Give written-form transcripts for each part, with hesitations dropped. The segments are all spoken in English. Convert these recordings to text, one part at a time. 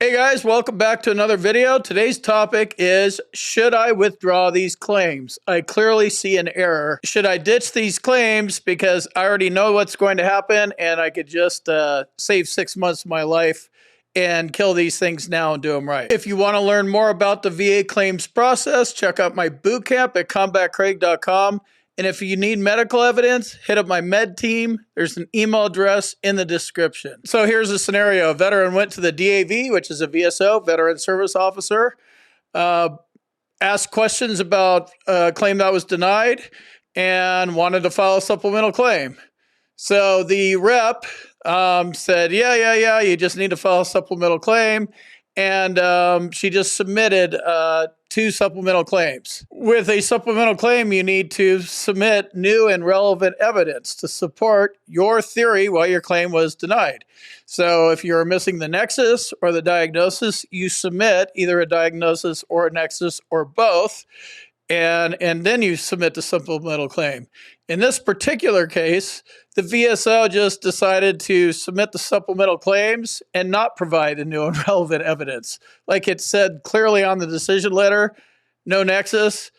Hey guys, welcome back to another video. Today's topic is, should I withdraw these claims? I clearly see an error. Should I ditch these claims because I already know what's going to happen and I could just save 6 months of my life and kill these things now and do them right? If you want to learn more about the VA claims process, check out my bootcamp at combatcraig.com. And if you need medical evidence, hit up my med team. There's an email address in the description. So here's a scenario. A veteran went to the DAV, which is a VSO, Veteran Service Officer, asked questions about a claim that was denied and wanted to file a supplemental claim. So the rep said, yeah, you just need to file a supplemental claim. And she just submitted 2 supplemental claims. With a supplemental claim, you need to submit new and relevant evidence to support your theory why your claim was denied. So if you're missing the nexus or the diagnosis, you submit either a diagnosis or a nexus or both, and then you submit the supplemental claim. In this particular case, the VSO just decided to submit the supplemental claims and not provide the new and relevant evidence. Like it said clearly on the decision letter, no nexus.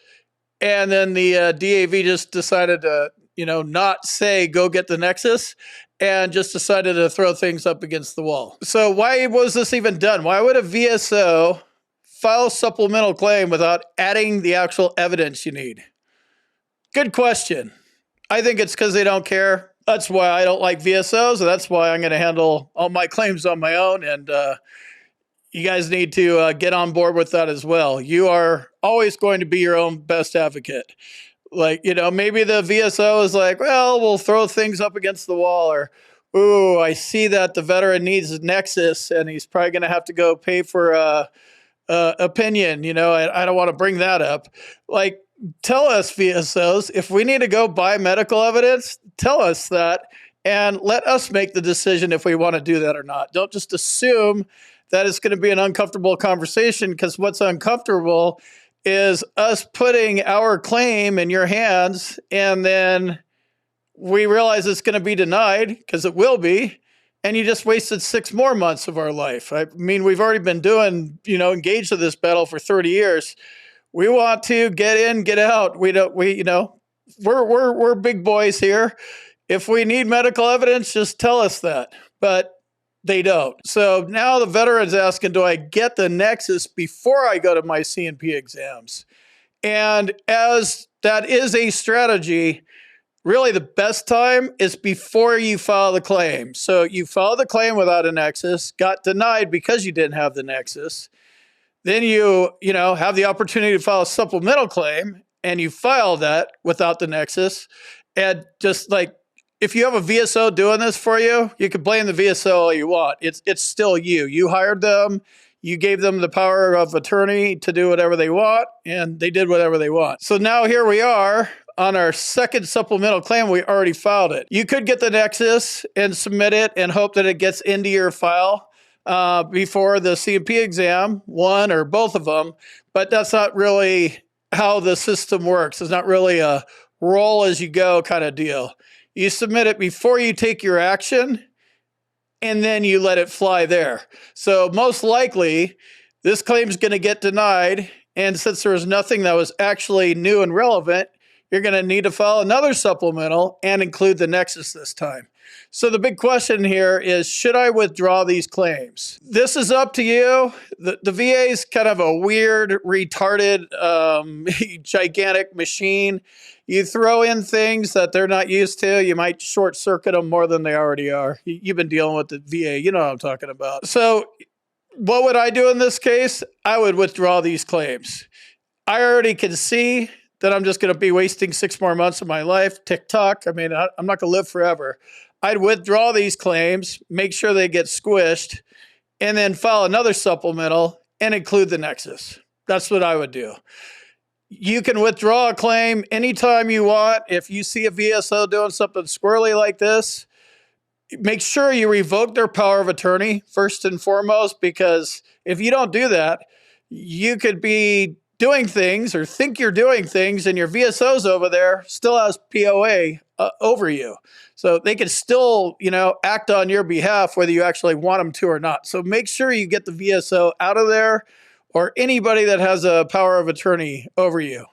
And then the DAV just decided to, not say, go get the nexus, and just decided to throw things up against the wall. So why was this even done? Why would a VSO file a supplemental claim without adding the actual evidence you need? Good question. I think it's because they don't care. That's why I don't like VSOs, and that's why I'm going to handle all my claims on my own, and you guys need to get on board with that as well. You are always going to be your own best advocate. Like, maybe the VSO is like, well, we'll throw things up against the wall, or, ooh, I see that the veteran needs a nexus, and he's probably going to have to go pay for opinion. I don't want to bring that up. Like, tell us, VSOs, if we need to go buy medical evidence, tell us that and let us make the decision if we want to do that or not. Don't just assume that it's going to be an uncomfortable conversation, because what's uncomfortable is us putting our claim in your hands and then we realize it's going to be denied, because it will be, and you just wasted 6 more months of our life. I mean, we've already been engaged in this battle for 30 years. We want to get in, get out. We're big boys here. If we need medical evidence, just tell us that. But they don't. So now the veteran's asking, do I get the nexus before I go to my C&P exams? And as that is a strategy, really the best time is before you file the claim. So you file the claim without a nexus, got denied because you didn't have the nexus. Then you have the opportunity to file a supplemental claim, and you file that without the nexus. And just like, if you have a VSO doing this for you, you can blame the VSO all you want. It's still you. You hired them. You gave them the power of attorney to do whatever they want, and they did whatever they want. So now here we are on our second supplemental claim. We already filed it. You could get the nexus and submit it and hope that it gets into your file before the C&P exam, one or both of them, but that's not really how the system works. It's not really a roll as you go kind of deal. You submit it before you take your action, and then you let it fly there. So most likely, this claim is going to get denied, and since there was nothing that was actually new and relevant, you're going to need to file another supplemental and include the nexus this time. So the big question here is, should I withdraw these claims? This is up to you. The VA is kind of a weird, retarded, gigantic machine. You throw in things that they're not used to, you might short circuit them more than they already are. You've been dealing with the VA, you know what I'm talking about. So what would I do in this case? I would withdraw these claims. I already can see that I'm just going to be wasting 6 more months of my life. Tick-tock. I mean, I'm not going to live forever. I'd withdraw these claims, make sure they get squished, and then file another supplemental and include the nexus. That's what I would do. You can withdraw a claim anytime you want. If you see a VSO doing something squirrely like this, make sure you revoke their power of attorney first and foremost, because if you don't do that, you could be doing things or think you're doing things, and your VSO's over there still has POA over you. So they can still, act on your behalf, whether you actually want them to or not. So make sure you get the VSO out of there, or anybody that has a power of attorney over you.